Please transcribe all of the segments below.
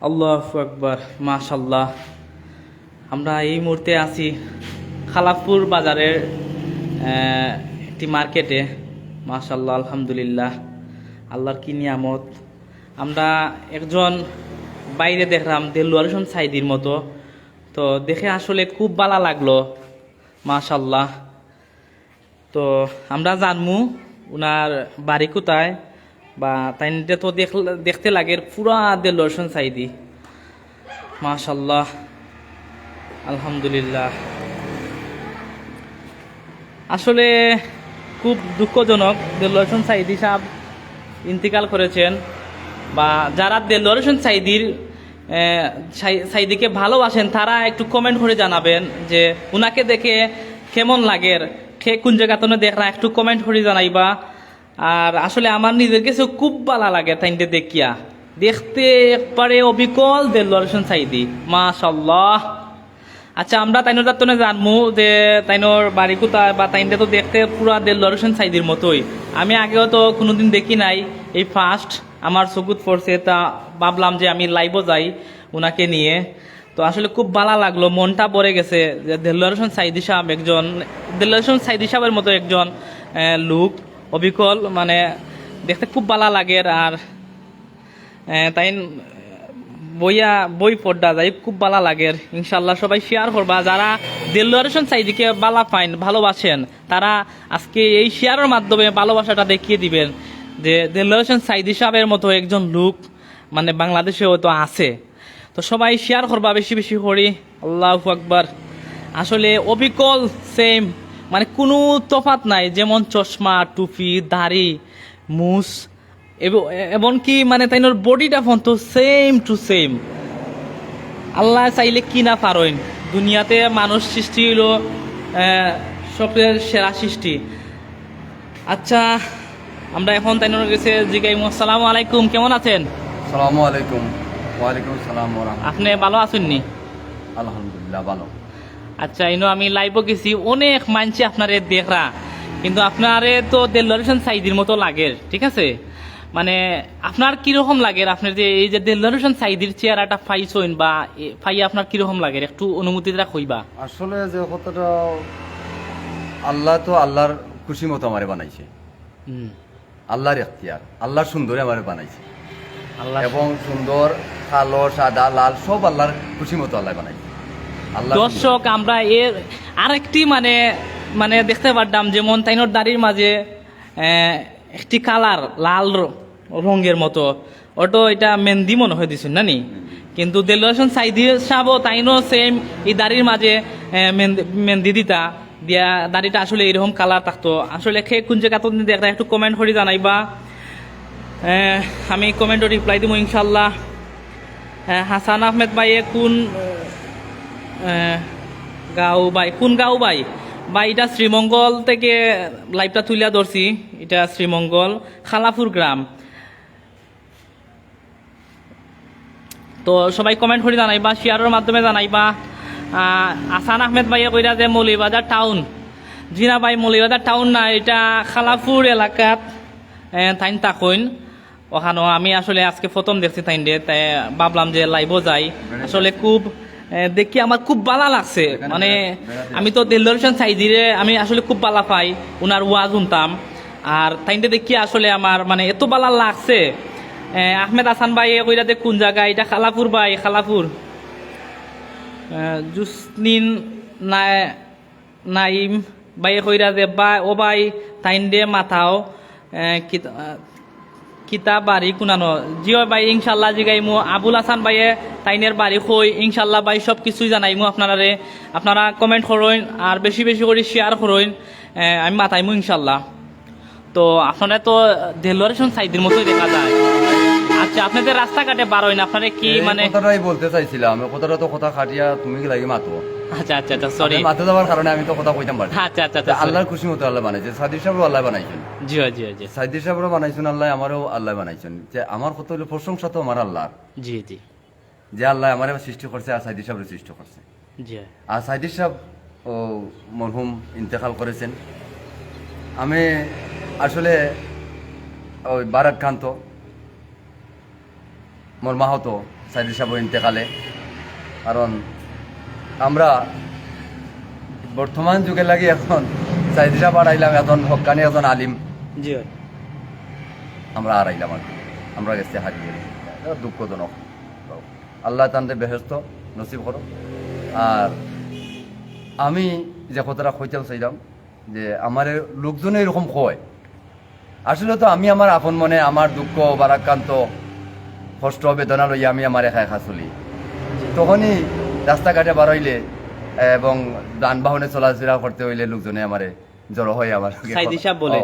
আল্লাহু আকবার, মাশাল্লাহ। আমরা এই মুহূর্তে আছি খালাকপুর বাজারের একটি মার্কেটে। মাশাল্লাহ, আলহামদুলিল্লাহ, আল্লাহর কি নিয়ামত। আমরা একজন বাইরে দেখলাম দেলোয়ার হোসেন সাইদির মতো, তো দেখে আসলে খুব ভালো লাগলো, মাশাল্লাহ। তো আমরা জানমু উনার বাড়ি কোথায়, বা তাইনটা তো দেখতে লাগে পুরা দেলোয়ার হোসেন সাইদি, মাশাল্লাহ, আলহামদুলিল্লাহ। আসলে খুব দুঃখজনক, দেলোয়ার হোসেন সাইদি সাহেব ইন্তিকাল করেছেন। বা যারা দেলোয়ার হোসেন সাইদিকে ভালোবাসেন তারা একটু কমেন্ট করে জানাবেন যে উনাকে দেখে কেমন লাগে, কে কোন জায়গাতে দেখরা একটু কমেন্ট করে জানাইবা। আর আসলে আমার নিজের কাছে খুব ভালো লাগে তাইনতে দেখিয়া, দেখতে একবারে অবিকল দেলোয়ার হোসেন সাইদি, মাশাল্লাহ। আচ্ছা, আমরা তাইনোর তাত্তনে জানমু যে তাইনোর বাড়ি কোথায়, বা তাইনটা তো দেখতে পুরা দেলোয়ার হোসেন সাইদির মতোই। আমি আগেও তো কোনোদিন দেখি নাই, এই ফার্স্ট আমার চকুত পড়ছে, তা ভাবলাম যে আমি লাইভও যাই ওনাকে নিয়ে। তো আসলে খুব ভালো লাগলো, মনটা ভরে গেছে যে দেলোয়ার হোসেন সাইদি সাহেব একজন, দেলোয়ার হোসেন সাইদি সাহেবের মতো একজন লোক, অবিকল, মানে দেখতে খুব ভালো লাগে। আর তাই বই পড়া যায়, খুব ভালো লাগে। ইনশাল্লাহ সবাই শেয়ার করবা, যারা দেলোয়ার হোসেন সাইদিকে ভালো পাইন, ভালোবাসেন, তারা আজকে এই শেয়ারের মাধ্যমে ভালোবাসাটা দেখিয়ে দিবেন যে দেলোয়ার হোসেন সাইদি সাহেবের মতো একজন লোক মানে বাংলাদেশে হয়তো আছে। তো সবাই শেয়ার করবা বেশি বেশি করি। আল্লাহু আকবার। আসলে অবিকল সেম, মানে কোনো তফাৎ নাই, যেমন চশমা, টুপি, দাড়ি, মুস, এমনকি মানে তাইনোর বডিটা ফোন তো সেম টু সেম। আল্লাহ চাইলে কি না পারেন, দুনিয়াতে মানুষ সৃষ্টি হইল সবচেয়ে সেরা সৃষ্টি। আচ্ছা, আমরা এখন তাইনোর কাছে জিজ্ঞাসা, আসসালামু আলাইকুম, কেমন আছেন? আসসালামু আলাইকুম। ওয়ালাইকুম আসসালাম ওয়া রাহমাতুল্লাহ। আপনি ভালো আছেন নি? আলহামদুলিল্লাহ ভালো। আচ্ছা, ইনো আমি লাইভও গেছি, অনেক মানছি আপনারে দেখরা, কিন্তু আপনারে তো দেলোয়ার হোসেন সাইদির মতো লাগে, ঠিক আছে? মানে আপনার কিরকম লাগে, আপনার যে এই যে দেলোয়ার হোসেন সাইদির চেহারাটা পাইছেন, বা পাই আপনার কিরকম লাগে, একটু অনুমতিটা কইবা। আসলে যে কথাটা, আল্লাহ তো আল্লাহর খুশি মতো আমারে বানাইছে, আল্লাহর এখতিয়ার, আল্লাহর সুন্দরে আমারে বানাইছে, আল্লাহ এবং সুন্দর কালো সাদা লাল সব আল্লাহর খুশি মতো আল্লাহ বানাইছে। আল্লাহ দর্শক, আমরা এর আরেকটি মানে মানে দেখতে পারতাম, যেমন তাইনোর দাড়ির মাঝে একটি কালার লাল রঙের মতো, ওটো এটা মেহেন্দি মনে হয়ে দিছেন না নি? কিন্তু দেলোয়ার হোসেন সাইদি সাহেবও তাইনো সেম এই দাড়ির মাঝে মেহেন্দি দিতা দিয়া, দাড়িটা আসলে এরকম কালার থাকতো। আসলে খে কোন জায়গাতে দেখা একটু কমেন্ট করে জানাইবা, আমি কমেন্টও রিপ্লাই দিব ইনশাল্লাহ। হাসান আহমেদ ভাইয়ে কোন গাঁও ভাই, কোন গাঁও ভাই? ভাই এটা শ্রীমঙ্গল থেকে লাইভটা তুলিয়া ধরছি, এটা শ্রীমঙ্গল খালাপুর গ্রাম। তো সবাই কমেন্ট করে জানাইবা, শেয়ারের মাধ্যমে জানাইবা। আসান আহমেদ ভাইয়া কইরা যে মৌলিবাজার টাউন, জিনা ভাই মৌলিবাজার টাউন না, এটা খালাপুর এলাকাত তাইন তাকইন। ওখানে আমি আসলে আজকে প্রথম দেখছি তাইন দিয়ে, তাই ভাবলাম যে লাইভও যাই। আসলে খুব দেখি আমার খুব ভালো লাগছে, মানে আমি তো দেলোয়ার হোসেন সাইদিরে আমি আসলে খুব ভালো পাই, ওনার ওয়াজ শুনতাম। আর তাইনটা দেখি আসলে আমার মানে এত ভালো লাগছে। আহমেদ হাসান ভাই কইরা যে কোন জায়গা, এটা খালাপুর ভাই, খালাপুর। জুসনিন নাইম ভাই কইরা যে ও ভাই তাইন দে মাথাও কিতা বাড়ি কুনানো জিও ভাই, ইনশাল্লাহ জিগাইমু। আবুল হাসান ভাইয়ে তাইনের বাড়ি কই, ইনশাল্লাহ ভাই সব কিছুই জানাইমু আপনারে। আপনারা কমেন্ট করইন আর বেশি বেশি করে শেয়ার করইন, আমি মাথাইমু ইনশাল্লাহ। তো আপনারা তো দেলোয়ার হোসেন সাইদির মতোই দেখা যায়। আচ্ছা, আপনাদের রাস্তাঘাটে বার হইন, আপনারা কি মানে কথাটাই বলতে চাইছিলাম, কথাটা তো কথা খাটিয়া তুমি কি লাগে মাতো। আচ্ছা আচ্ছা আচ্ছা, সরি, মাতে যাওয়ার কারণে আমি তো কথা কইতাম পারি। আচ্ছা আচ্ছা আচ্ছা, আল্লাহর খুশি মতো আল্লাহ বানাইছে, সাদির সাহেবও আল্লাহ বানাইছেন, জি জি জি সাইদির সাহেবও বানাইছেন আল্লাহ, আমারও আল্লাহ বানাইছেন। যে আমার কত হলো প্রশংসা তো আমার আল্লাহর, জি জি যে আল্লাহ আমার সৃষ্টি করছে আর সাইদির সাহেবের সৃষ্টি করছে। জি। আর সাইদির সাহেব ও মরহুম ইন্তেকাল করেছেন। আমি আসলে ওই বারাক খান্ত মোর মাহতো সাইদি সাহেব ইন্তেকালে, কারণ আমরা বর্তমান যুগে লাগি এখন সাইদি সাহেব আড়াইলাম, এখন হকানি এখন আলিম জি হয়। আমরা আড়াইলাম আর কি। আমরা গেছি হারিয়ে, দুঃখজনক। আল্লাহ তান্তে বেহেস্ত নসিব করো। আর আমি যে কথাটা কইতেও চাইলাম যে আমার লোকজনে এরকম কয়, আসলে তো আমি আমার আপন মনে আমার দুঃখ বারাক্রান্ত কষ্ট বেদনা লইয়া আমি আমার একা একা চলি। তখনই রাস্তাঘাটে বার হইলে এবং যানবাহনে চলাফেরা করতে হইলে লোকজনে আমারে জড়ো হয় আমার সাইদি সাহেব বলে?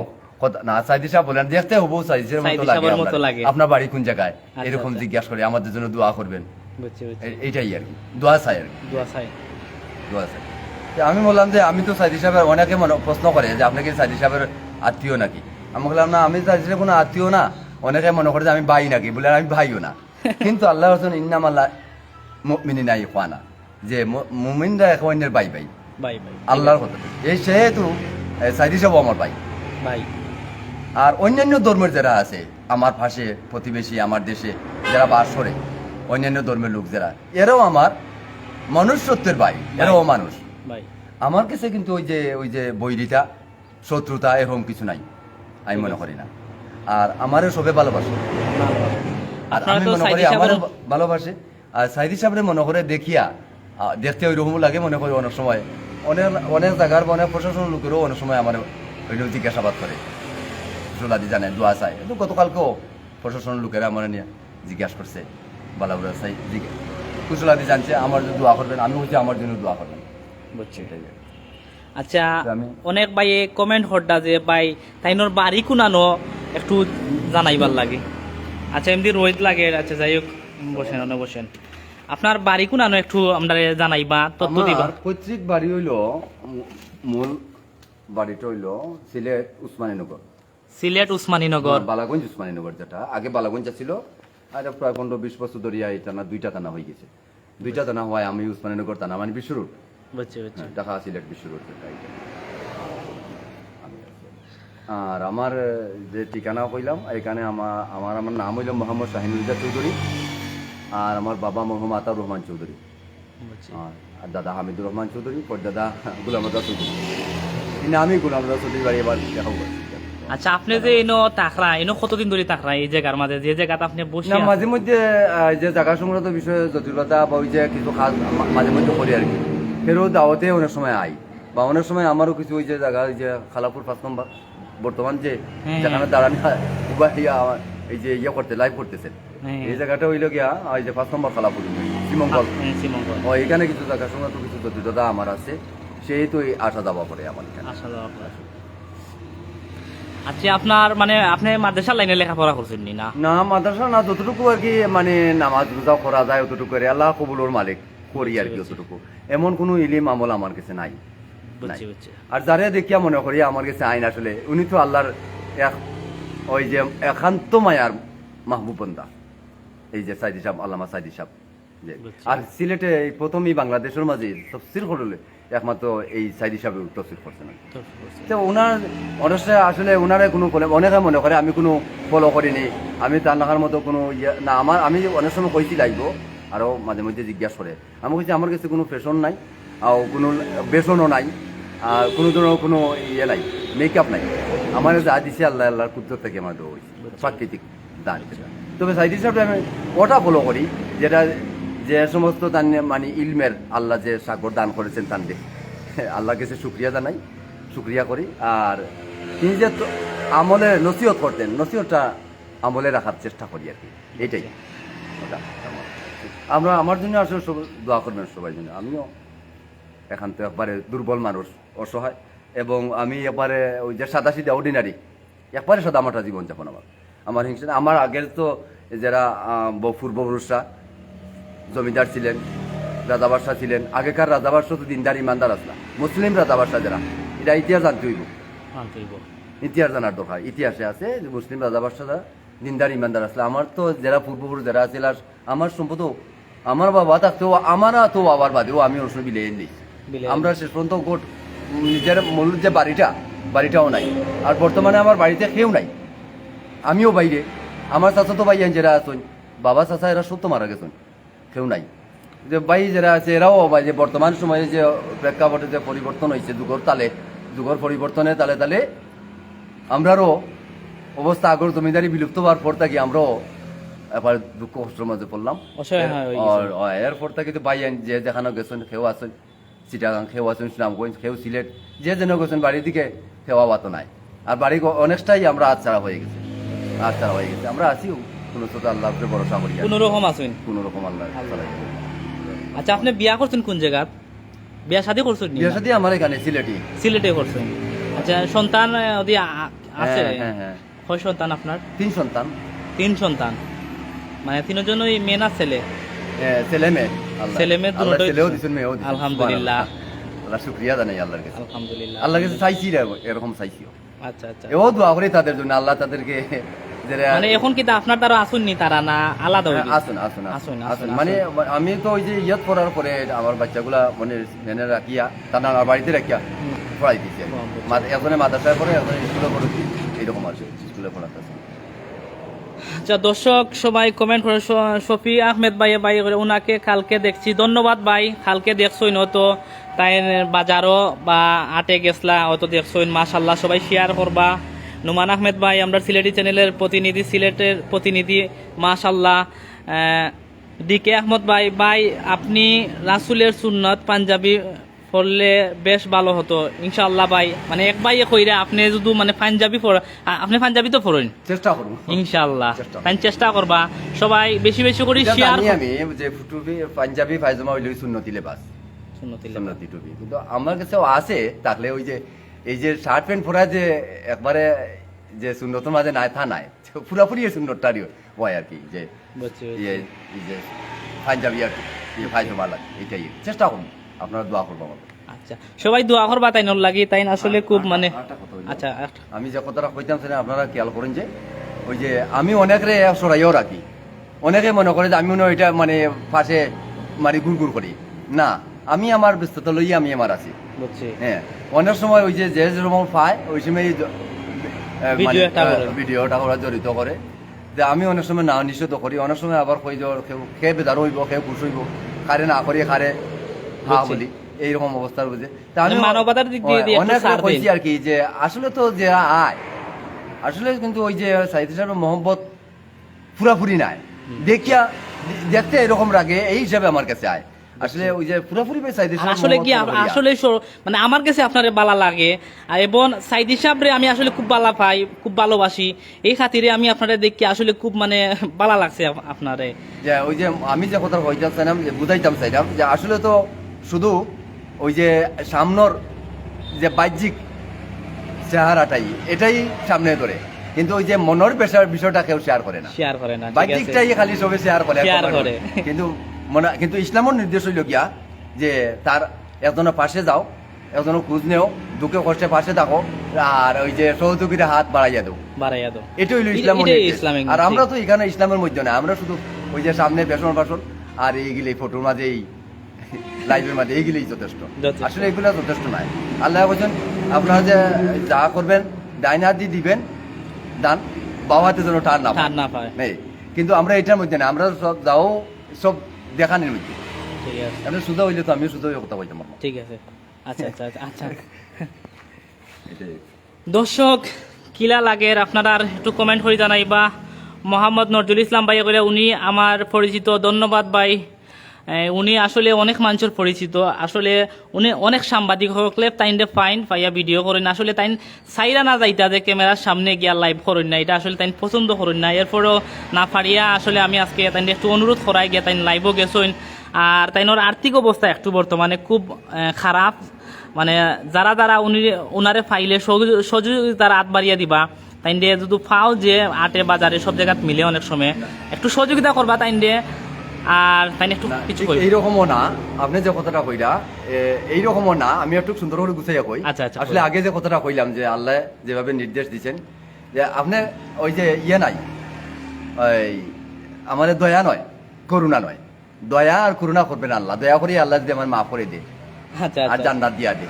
না, সাইদি সাহেব বলেন, দেখতে হবো সাইদির সাইদি মতো সাহেবের মতো লাগে লাগে। আপনার বাড়ি কোন জায়গায়, আচ্ছা, এরকম আচ্ছা। জিজ্ঞাসা করে আমাদের জন্য দোয়া করবেন, বুঝছি বুঝছি। এইটাই আর কি, দোয়া চাই আর কি, দোয়া চাই। দোয়া চাই। তো আমি বললাম যে আমি তো সাইদি সাহেবের, অনেকে প্রশ্ন করে যে আপনি কি সাইদি সাহেবের আত্মীয় নাকি? আমি বললাম না, আমি সাইদি সাহেবের কোনো আত্মীয় না। অনেকে মনে করে যে আমি ভাই নাকি, বলে আমি ভাইও না। কিন্তু আল্লাহ রসুন ইন্নাম আল্লাহ মুমিনিনা ইখওয়ানা, যে মুমিনরা এক অন্যের ভাই ভাই, ভাই ভাই আল্লাহর কথা। এই সেহেতু সাইদি সাহেব আমার ভাই। ভাই। আর অন্যান্য ধর্মের যারা আছে আমার পাশে প্রতিবেশী, আমার দেশে যারা বাস করে, অন্যান্য ধর্মের লোক যারা, এরাও আমার মনুষ্যত্বের ভাই, এরাও মানুষ। ভাই আমার কাছে কিন্তু ওই যে বৈরিতা, শত্রুতা এরকম কিছু নাই, আমি মনে করি না। আর আমারও সবে ভালোবাসে, আর আপনারা আমি তো মনে করি সাইদি আমারও সাহেবের- ভালোবাসে। আর সাইদি সাহেবের মনে করে দেখিয়া দেখতে ওই রকম লাগে, মনে করি অনেক সময় অনেক অনেক জায়গার অনেক প্রশাসনের লোকেরও অনেক সময় আমার ওই জিজ্ঞাসাবাদ করে, সোলাদি জানে দোয়া চাই। কিন্তু গতকালকেও প্রশাসনের লোকেরা আমার নিয়ে জিজ্ঞাসা করছে, বালাউরা চাই কুশলাদি জানছে আমার জন্য দোয়া করবেন, আমি হচ্ছে আমার জন্য দোয়া করবেন, বুঝছি। এটাই আর কি। আচ্ছা, তো আমি- অনেক ভাই কমেন্ট হরডা যে ভাই তাইনোর বাড়ি কুনানো একটু জানাইবার লাগে। আচ্ছা, এমনি রোহিত লাগে। আচ্ছা, যাই হোক, বসেন অনে বসেন। আপনার বাড়ি কুনানো একটু আমরা জানাইবা, তথ্য দিবা। আমার পৈতৃক বাড়ি হইল, মূল বাড়িটা হইল সিলেট উসমানীনগর, সিলেট উসমানীনগর। বালাগঞ্জ উসমানীনগর, যেটা আগে বালাগঞ্জ ছিল, আর প্রায় 15-20 বছর ধরে এই টানা 2টা থানা হয়ে গেছে। 2টা থানা হওয়ায় আমি উসমানীনগর থানা, মানে বিশ্ব রোড, বুঝছি বুঝছি। ঢাকা সিলেট বিশ্ব রোড যেটা, এইটা আমি আছি। আর আমার যে ঠিকানা কইলাম, এখানে আমার নাম হইল মোহাম্মদ শাহিনুল্লাহ চৌধুরী, আর আমার বাবা মরহুম আতাউর রহমান চৌধুরী, বুঝছি। আর দাদা হামিদুর রহমান চৌধুরী, দাদা গুলাম রদা চৌধুরী। কিন্তু আমি গুলাম রদা চৌধুরী বাড়ি এবার দেখাবো। আচ্ছা, আপনি যে এনো তাকরা, এনো কতদিন ধরে তাকরা এই জায়গার মাঝে, যে জায়গাতে আপনি বসে না, আছেন? মাঝে মধ্যে যে জায়গা সংক্রান্ত বিষয়ে জটিলতা বা ওই যে কিছু কাজ মাঝে মধ্যে করি আর কি, ফেরও দাওয়াতে অনেক সময় আই, বা অনেক সময় আমারও কিছু ওই যে জায়গা, ওই যে খালাপুর 5 নম্বর বর্তমান যে হ্যাঁ। যেখানে দাঁড়ানি এই যে করতে লাইভ করতেছে, হ্যাঁ। এই জায়গাটা হইল গিয়া ওই যে 5 নম্বর খালাপুর শ্রীমঙ্গল, হ্যাঁ, শ্রীমঙ্গল। ও এখানে কিছু জায়গা সংক্রান্ত কিছু জটিলতা আমার আছে, সেই তো আসা যাওয়া করে আমার এখানে। আসা যাওয়া করে। আচ্ছা, আপনার মানে আপনি মাদ্রাসার লাইনে লেখাপড়া করছেন নি? না না, মাদ্রাসা না, যতটুকু আর কি মানে নামাজ রোজা করা যায় অতটুকু করে, আল্লাহ কবুলোর মালিক করি আর কি, অতটুকু। এমন কোনো ইলিম আমল আমার কাছে নাই। বুঝছি বুঝছি। আর যারে দেখিয়া মনে করি আমার কাছে আইন, আসলে উনি তো আল্লাহর ওই যে একান্ত মায়ার মাহবুব বান্দা, এই যে সাইদি সাহেব, আল্লামা সাইদি সাহেব যে। বুঝছি। আর সিলেটে এই প্রথমই বাংলাদেশের মাঝে তফসির করলে একমাত্র এই সাইদি সাহেব তফসির করছেন। তো বুঝছি। তো ওনার অনেকে আসলে ওনারে কোনো অনেকে মনে করে আমি কোনো ফলো করিনি, আমি তার নাকার মতো কোনো না। আমি অনেক সময় কইছি লাগবো, আরও মাঝে মধ্যে জিজ্ঞাসা করে। আমি কইছি আমার কাছে কোনো ফ্যাশন নাই, আর কোনো বেসনও নাই, আর কোনো ধরনের কোনো নাই, মেকআপ নাই। আমার যা দিছে আল্লাহ, আল্লাহর কুদরত থেকে আমার দেওয়া হয়েছে, প্রাকৃতিক দান। তবে সাইড হিসাবে আমি ওটা ফলো করি, যেটা যে সমস্ত দান মানে ইলমের আল্লাহ যে সাগর দান করেছেন, তান দেখে আল্লাহর কাছে শুক্রিয়া জানাই, শুক্রিয়া করি। আর তিনি যে আমলে নসিহত করতেন, নসিহতটা আমলে রাখার চেষ্টা করি আর কি, এইটাই ওটা। আমরা আমার জন্য আসলে দোয়া করবেন সবাই জন্য। আমিও এখান তো একবারে দুর্বল মানুষ, অসহায়, এবং আমি এবারে ওই যে সাদাসিধা অর্ডিনারি, একবারে সাদামাটা জীবনযাপন আমার হিংসা। আমার আগের তো যারা পূর্বপুরুষরা জমিদার ছিলেন, রাজাবাদশাহ ছিলেন, আগেকার রাজাবাদশাহ তো দিনদার ইমানদার আসলা, মুসলিম রাজাবাদশাহ যারা, এটা ইতিহাস জানতে হইব, ইতিহাস জানার দরকার। ইতিহাসে আছে যে মুসলিম রাজাবাদশাহ দিনদার ইমানদার আসলে। আমার তো যারা পূর্বপুরুষ যারা আছে, আমার সম্পদও আমার বাবা থাকতেও আমার তো বাবার বাদেও আমি ওর সঙ্গে বিলিয়ে নিই। আমরা শেষ পর্যন্ত গোট নিজের মূল যে বাড়িটাও নাই, আর বর্তমানে আমার বাড়িতে কেউ নাই, আমিও বাইরে। আমার চাচা তো ভাইয়ান যারা আছেন, বাবা চাচা এরা সত্য মারা গেছেন, কেউ নাই। যে ভাই যারা আছে এরাও ভাই যে বর্তমান সময়ে যে প্রেক্ষাপটে যে পরিবর্তন হয়েছে যুগর পরিবর্তনে তালে তালে আমরারও অবস্থা আগর জমিদারি বিলুপ্ত হওয়ার পর থাকি আমরাও এবার দুঃখ কষ্টের মাঝে পড়লাম। অসহায় হয়ে গেছে। এরপর থেকে তো ভাই যে যেখানে গেছেন কেউ আছেন চিটাগাং, কেউ আছেন সুনামগঞ্জ, কেউ সিলেট, যে যেন গেছেন বাড়ির দিকে কেউ আবাত নাই। আর বাড়ি অনেকটাই আমরা আচ্ছাড়া হয়ে গেছে, আমরা আছি কোনো ছোট আল্লাহ ভরসা করি, কোন রকম আছেন। কোনো রকম আল্লাহ চালাই। আচ্ছা, আপনি বিয়া করছেন কোন জায়গাত? বিয়া শাদী করছেন নি? বিয়ে সাথে আমার এখানে সিলেটে করছেন। আচ্ছা, সন্তান ওদি আছে? হ্যাঁ। কয় সন্তান আপনার? 3 সন্তান। 3 সন্তান, মানে তিনজনই মেয়ে না ছেলে? ছেলে মেয়ে। ছেলে মেয়ে দুটোই? ছেলেও দিছেন, মেয়েও দিছেন। আলহামদুলিল্লাহ, আল্লাহ শুকরিয়া জানাই আল্লাহর কাছে। আলহামদুলিল্লাহ। আল্লাহর কাছে চাইছি এরকম চাইছিও। আচ্ছা আচ্ছা, এও দোয়া করি তাদের জন্য, আল্লাহ তাদেরকে মানে এখন কি আপনার দ্বারা আসুননি তারা, না আলাদা হইল? আসুন মানে আমি তো ওই যে ইয়াত পড়ার পরে আমার বাচ্চাগুলা মানে ভ্যানে রাখিয়া তার বাড়িতে রাখিয়া পড়াই দিচ্ছে। একজনে মাদ্রাসায় পড়ে, একজনে স্কুলে পড়েছি, এইরকম আছে স্কুলে পড়াতে। আচ্ছা দর্শক সবাই কমেন্ট করে, শফি আহমেদ ভাই করে ওনাকে কালকে দেখছি, ধন্যবাদ ভাই। কালকে দেখছই নতো তাই বাজারও বা আটে গেছলা হয়তো দেখছই, মাশাল্লাহ। সবাই শেয়ার করবা। নুমান আহমেদ ভাই আমরা সিলেটি চ্যানেলের প্রতিনিধি, সিলেটের প্রতিনিধি, মাশাল্লাহ। ডিকে আহমদ ভাই আপনি রাসুলের সুন্নত পাঞ্জাবি পড়লে বেশ ভালো হতো ইনশাআল্লাহ ভাই। মানে এক ভাই কইরা আপনি যদি মানে পাঞ্জাবি আপনি পাঞ্জাবি তো পড়েন, চেষ্টা করব ইনশাআল্লাহ। তাই চেষ্টা করবা সবাই বেশি বেশি করে শেয়ার। আমি যে টুপি পাঞ্জাবি পায়জামা হইলে সুন্নতি লেবাস, সুন্নতি টুপি, কিন্তু আমার কাছেও আছে থাকলে ওই যে এই যে শার্ট প্যান্ট পরা যে একবারে যে সুন্নতের মাঝে নাই তা নাই, পুরাপুরি সুন্নতটারই হয় আর কি, যে এই যে পাঞ্জাবি আর কি পায়জামা লাগে, এটাই চেষ্টা করুন। আপনারা দোয়া করবো আমাকে। আচ্ছা, সবাই দোয়া করবা তাই নর লাগি, তাই আসলে খুব মানে। আচ্ছা, আমি যে কথাটা কইতাম সেটা আপনারা খেয়াল করেন যে ওই যে আমি অনেকরে সরাইও রাখি, অনেকে মনে করে যে আমি মনে হয় এটা মানে পাশে মানে গুড় করি না, আমি আমার ব্যস্ততা লইয়া আমি আমার আছি। হ্যাঁ, অনেক সময় ওই যে যেরকম পায় ওই সময় ভিডিওটা ওরা জড়িত করে, যে আমি অনেক সময় না নিষেধ করি, অনেক সময় আবার কই খেয়ে বেদার হইব, খেয়ে খুশ হইব, খারে না করি খারে হা বলি, এইরকম অবস্থার বুঝে। তা আমি মানবতার দিক দিয়ে অনেক কইছি আর কি, যে আসলে তো যে আয় আসলে কিন্তু ওই যে সাইদ সাহেবের মোহাম্মত পুরাপুরি নাই, দেখিয়া দেখতে এরকম লাগে, এই হিসাবে আমার কাছে আয়। আসলে ওই যে পুরাপুরি সাইদ সাহেব আসলে কি আসলে মানে আমার কাছে আপনারে ভালো লাগে, এবং সাইদি সাহেবরে আমি আসলে খুব ভালো পাই, খুব ভালোবাসি, এই খাতিরে আমি আপনারে দেখি আসলে খুব মানে ভালো লাগছে আপনারে। যে ওই যে আমি যে কথা কইতাম চাইলাম, যে বুঝাইতাম চাইলাম যে আসলে তো শুধু ওই যে সামনের যে বাহ্যিক চেহারাটাই এটাই সামনে ধরে, কিন্তু ওই যে মনের বিষয়টা কেউ শেয়ার করে না, বাহ্যিকটাই খালি সবে শেয়ার করে। কিন্তু ইসলামের নির্দেশ হইল গিয়া যে তার একজনের পাশে যাও, একজনের খোঁজ নেও, দুঃখে কষ্টে পাশে থাকো, আর ওই যে সহযোগীরা হাত বাড়াইয়া দাও, এটা হইল ইসলামের নির্দেশ। আর আমরা তো এখানে ইসলামের মধ্যে না, আমরা শুধু ওই যে সামনে বেসন আর এইগুলি ফটোর মাঝে, এই লাইভের মাঝে এইগুলি যথেষ্ট। আসলে এগুলো যথেষ্ট নাই। আল্লাহ বলছেন আপনারা যে যা করবেন ডাইন হাত দিয়ে দিবেন দান, বাবা হাতে যেন টান না পায়। কিন্তু আমরা এটার মধ্যে না, আমরা সব যাও সব দেখানোর মধ্যে। আপনি সুদা হইলে তো আমিও সুদা কথা বলতে পারবো। ঠিক আছে, আচ্ছা আচ্ছা আচ্ছা। দর্শক কিলা লাগে আপনারা একটু কমেন্ট করে জানাইবা। মোহাম্মদ নজরুল ইসলাম ভাই করে উনি আমার পরিচিত, ধন্যবাদ ভাই। উনি আসলে অনেক মানুষের পরিচিত, আসলে উনি অনেক সাংবাদিক হকলে তাইনরে ফাইন পাইয়া ভিডিও করেন, আসলে তাইন সাইরা না যাইতা যে ক্যামেরার সামনে গিয়া লাইভ করেন না, এটা আসলে তাইন পছন্দ করেন না। এরপরও না পারিয়া আসলে আমি আজকে তাইন একটু অনুরোধ করাই গিয়া তাইন লাইভও গেছেন। আর তাইনোর আর্থিক অবস্থা একটু বর্তমানে খুব খারাপ, মানে যারা উনারে ফাইলে সহযোগিতার হাত বাড়িয়া দিবা, তাইন দিয়ে যদি ফাও যে আটে বাজারে সব জায়গায় মিলে অনেক সময় একটু সহযোগিতা করবা তাইন দিয়ে। আর তাই একটু কিছু এইরকমও না, আপনি যে কথাটা কইরা এইরকমও না, আমি একটু সুন্দর করে গুছাইয়া কই। আসলে আগে যে কথাটা কইলাম যে আল্লাহ যেভাবে নির্দেশ দিচ্ছেন, যে আপনি ওই যে ইয়ে নাই, ওই আমাদের দয়া নয় করুণা নয়, দয়া আর করুণা করবেন আল্লাহ, দয়া করে আল্লাহ যদি আমার মাফ করে দে আর জান্নাত দিয়া দে,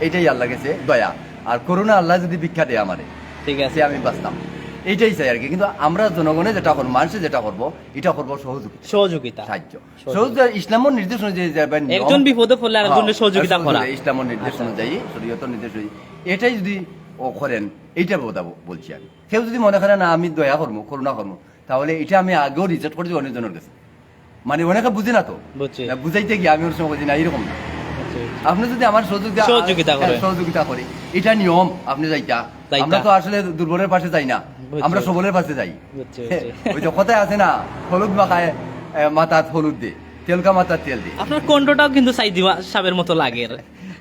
এইটাই আল্লাহ গেছে দয়া। আর করুণা আল্লাহ যদি ভিক্ষা দেয় আমারে, ঠিক আছে আমি বাঁচতাম। এইটাই চাই আর কি। কিন্তু আমরা জনগণে যেটা করবো, মানুষে যেটা করবো, এটা করবো সহযোগিতা। সাহায্য সহযোগিতা ইসলামের নির্দেশ অনুযায়ী যাবে, নিয়ম- একজন বিপদে পড়লে আরেকজনের সহযোগিতা করা। ইসলামের নির্দেশ অনুযায়ী, শরীয়তের নির্দেশ অনুযায়ী এটাই যদি ও করেন, এইটা কথা বলছি আমি। কেউ যদি মনে করে না আমি দয়া করবো, করুণা করবো, তাহলে এটা আমি আগেও রিজেক্ট করছি অনেকজনের কাছে। মানে অনেকে বুঝে না তো, বুঝছি। বুঝাইতে গিয়ে আমি ওর সঙ্গে বলছি না এরকম না। আপনি যদি আমার সহযোগিতা করি, এটা নিয়ম, আপনি যাইতা। আমরা তো আসলে দুর্বলের পাশে যাই না, আমরা সবলের পাশে যাই। ওই যে কথায় আছে না, হলুদ মাখায় মাথাত হলুদ দে, তেলকা মাথার তেল দে। আপনার কণ্ঠটাও কিন্তু সাইদি সাহেবের মতো লাগে।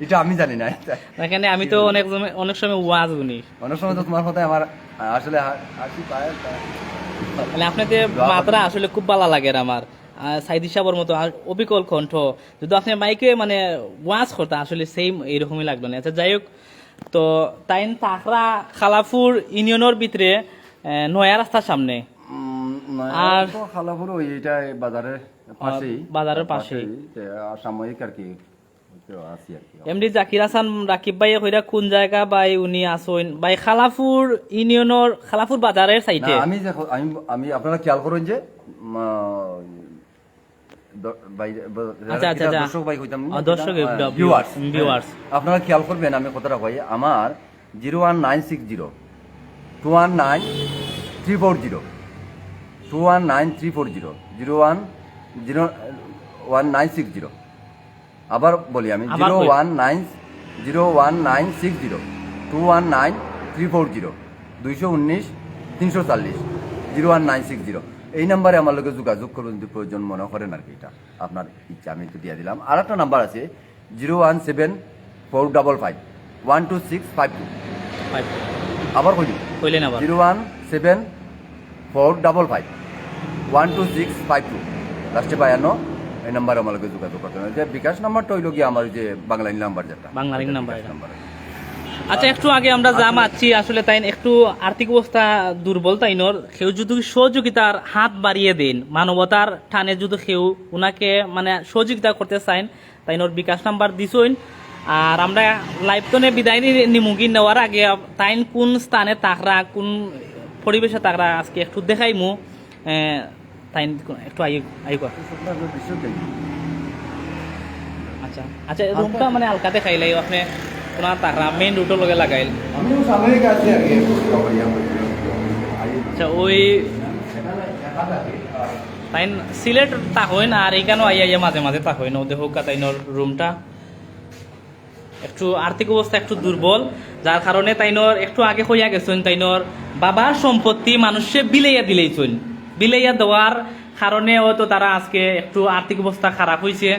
এটা আমি জানি না, এখানে আমি তো অনেক সময় ওয়াজ শুনি, অনেক সময় তো তোমার কথায় আমার আসলে হাসি পায়। মানে আপনাদের মাত্রা আসলে খুব ভালো লাগে আমার। সাইদি সাহেবের মতো অবিকল কণ্ঠ, যদি আপনি মাইকে মানে ওয়াজ করতে আসলে সেম এইরকমই লাগলো না। আচ্ছা যাই হোক, তো তাই তাকরা খালাফুর ইউনিয়নের ভিতরে নয়া রাস্তার সামনে আর খালাপুর ওই এটা বাজারের পাশেই, বাজারের পাশেই সাময়িক আর কি আছি আর কি। এমডি জাকির হাসান রাকিব ভাই কইরা কোন জায়গা ভাই উনি আসেন ভাই? খালাফুর ইউনিয়নের খালাফুর বাজারের সাইডে। আমি আমি আপনারা খেয়াল করুন যে দর্শক ভাই কইতাম, ভিউয়ার্স আপনারা খেয়াল করবেন, আমি কথাটা কই, আমার 01960 219 340 219 340 01960। আবার বলি আমি 01960 219 340 219 340 01960। এই নাম্বারে আমার লোকে যোগাযোগ করুন যদি প্রয়োজন মনে করেন আর কি। এটা আপনার ইচ্ছা, আমি একটু দিয়ে দিলাম। আর একটা নাম্বার আছে 01745 12652। আবার কই 01745 12652 লাস্টে 52। এই নাম্বারে আমার লোকে যোগাযোগ করতে হবে। যে বিকাশ নাম্বারটা হইল গিয়ে আমার যে বাংলাইন নাম্বার, যেটা বাংলাইন নাম্বার। আচ্ছা, একটু আগে আমরা যা মারছি আসলে তাই একটু আর্থিক অবস্থা দুর্বল, তাইনর কেউ যদি সহযোগিতার হাত বাড়িয়ে দেন, মানবতার টানে যদি কেউ উনাকে মানে সহযোগিতা করতে চান, তাইনর বিকাশ নাম্বার দিছইন। আর আমরা লাইভ টনে বিদায় নিমুগি নেওয়ার আগে তাইন কোন স্থানে তাকরা, কোন পরিবেশে তাকরা আজকে একটু দেখাইমু। তাইন একটু আচ্ছা আচ্ছা, রুমটা মানে হালকা দেখাইলাই আপনি ওনার তাকরা মেইন রুটের লগে লাগাইল। আচ্ছা, ওই তাই সিলেট তাকইন আর এইখানেও আইয়া মাঝে মাঝে তাকইন। ওদের হোক তাইনর রুমটা একটু আর্থিক অবস্থা একটু দুর্বল, যার কারণে তাইনর একটু আগে হইয়া গেছেন তাইনর বাবার সম্পত্তি মানুষে বিলাইয়া দিলেইছেন। বিলাইয়া দেওয়ার কারণে হয়তো তারা আজকে একটু আর্থিক অবস্থা খারাপ হয়েছে।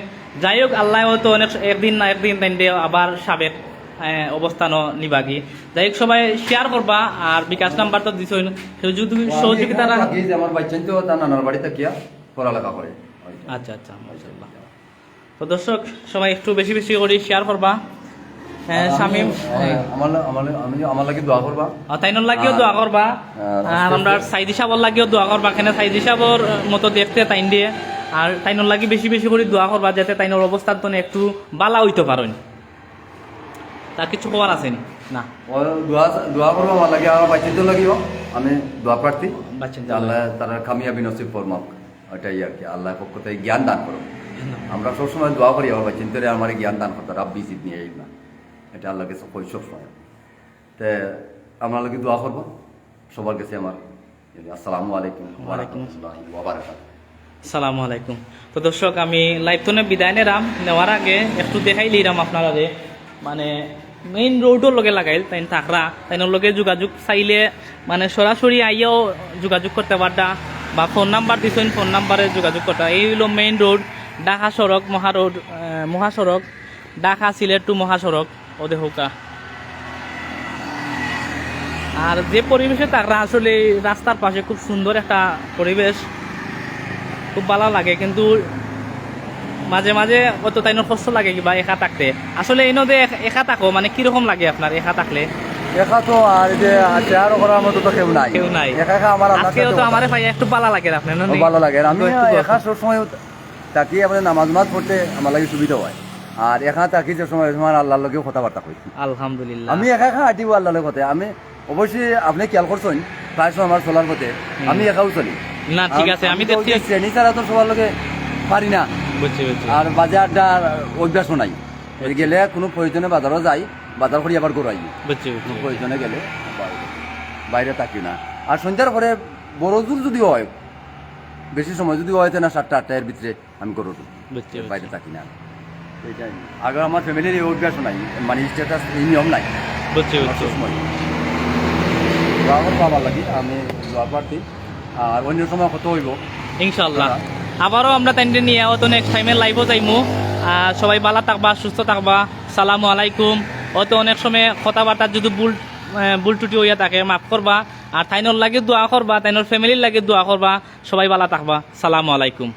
যাই হোক, আল্লাহ হয়তো অনেক একদিন না একদিন তাই আবার সাবেক অবস্থানও নিবাগি। যাই হোক, সবাই শেয়ার করবা আর বিকাশ নাম্বার তো দিছ, যদি সহযোগিতা। আমার বাচ্চা তো তার নানার বাড়িতে গিয়া পড়ালেখা করে। আচ্ছা আচ্ছা, মাশাআল্লাহ। তো দর্শক সবাই একটু বেশি বেশি করে শেয়ার করবা। শামিম আমার লাগি দোয়া করবা, তাইনর লাগিও দোয়া করবা। আর আমরা সাইদি সাহেবর লাগিও দোয়া করবা, কেন সাইদি সাহেবর মতো দেখতে তাইন দিয়ে। আর তাইনর লাগি বেশি বেশি করে দোয়া করবা, যাতে তাইনর অবস্থান তো একটু বালা হইতে পারেন। তার কিছু খবর আছে না? দোয়া করবো আমার লাগে, আমার বাচ্চাদের লাগিব। আমি দোয়া প্রার্থী, বাচ্চাদের আল্লাহ তারা কামিয়াবি নসিব ফরমাক, ওইটাই আর কি। আল্লাহ পক্ষ থেকে জ্ঞান দান করো। আমরা সবসময় দোয়া করি আমার বাচ্চাদের আমার জ্ঞান দান করতে, রাব্বি জিদ নিয়ে না, এটা আল্লাহ কাছে করি সবসময়। তো আমরা লাগে দোয়া করবো সবার কাছে আমার। আসসালামু আলাইকুম ওয়া রাহমাতুল্লাহি ওয়া বারাকাতুহু। আসসালামু আলাইকুম। তো দর্শক, আমি লাইভ তোনে বিদায় নিলাম। নেওয়ার আগে একটু দেখাই লিরাম আপনারা, মানে মেইন রোডের লগে লাগাইল তাই থাকরা, তাইনোর লগে যোগাযোগ চাইলে মানে সরাসরি আইয়াও যোগাযোগ করতে পারতা, বা ফোন নাম্বার দিছেন, ফোন নাম্বারে যোগাযোগ করতে। এই হলো মেইন রোড, ঢাকা সড়ক, মহাসড়ক, ঢাকা সিলেট টু মহাসড়ক ওদের হোকা। আর যে পরিবেশে থাকরা আসলে রাস্তার পাশে খুব সুন্দর একটা পরিবেশ, খুব ভালো লাগে। কিন্তু মাঝে মাঝে অত তাইনোর কষ্ট লাগে কিবা একা থাকতে। আসলে এই নদে একা থাকো মানে কিরকম লাগে আপনার একা থাকলে? একা তো আর যে শেয়ার করার মতো তো কেউ নাই, কেউ নাই। একা একা আমার আজকেও তো আমারে ভাই একটু ভালো লাগে আপনার, ভালো লাগে। আমি একা সব সময় থাকি, আমাদের নামাজ পড়তে আমার লাগে সুবিধা হয়। আর একা থাকি যে সময় সময় আল্লাহর লগেও কথাবার্তা কই। আলহামদুলিল্লাহ। আমি একা একা হাঁটিব আল্লাহর কথা। আমি অবশ্যই আপনি খেয়াল করছেন প্রায় সময় আমার চলার পথে আমি একাও চলি। না ঠিক আছে, আমি তো ওই যে শ্রেণী ছাড়া তো সবার লোকে পারি না, বুঝছি বুঝছি আর বাজারটা অভ্যাসও নাই। ওই গেলে কোনো প্রয়োজনে বাজারও যাই, বাজার করি আবার ঘুরাই, বুঝছি কোনো বুঝছি প্রয়োজনে গেলে বাইরে থাকি না। আর সন্ধ্যার পরে বড় জোর যদি হয়, বেশি সময় যদি হয় না 7টা 8টা এর ভিতরে আমি করো বুঝছি বাইরে থাকি না। এইটাই আগে আমার ফ্যামিলির এই অভ্যাস নাই, মানে স্ট্যাটাস এই নিয়ম নাই। বুঝছি আমার বুঝছি সবসময় আমার বাবা লাগি আমি দোয়া প্রার্থী, আর অন্য সময় কত হইব ইনশাল্লাহ আবারও আমরা তাইনকে নিয়ে অত নেক্সট টাইমে লাইভও যাইমু। সবাই ভালো থাকবা, সুস্থ থাকবা। সালামু আলাইকুম। অত অনেক সময় কথাবার্তা যদি ভুল টুটি হইয়া থাকে মাফ করবা, আর তাইনোর লাগে দোয়া করবা, তাইনোর ফ্যামিলির লাগে দোয়া করবা। সবাই ভালো থাকবা। সালামু আলাইকুম।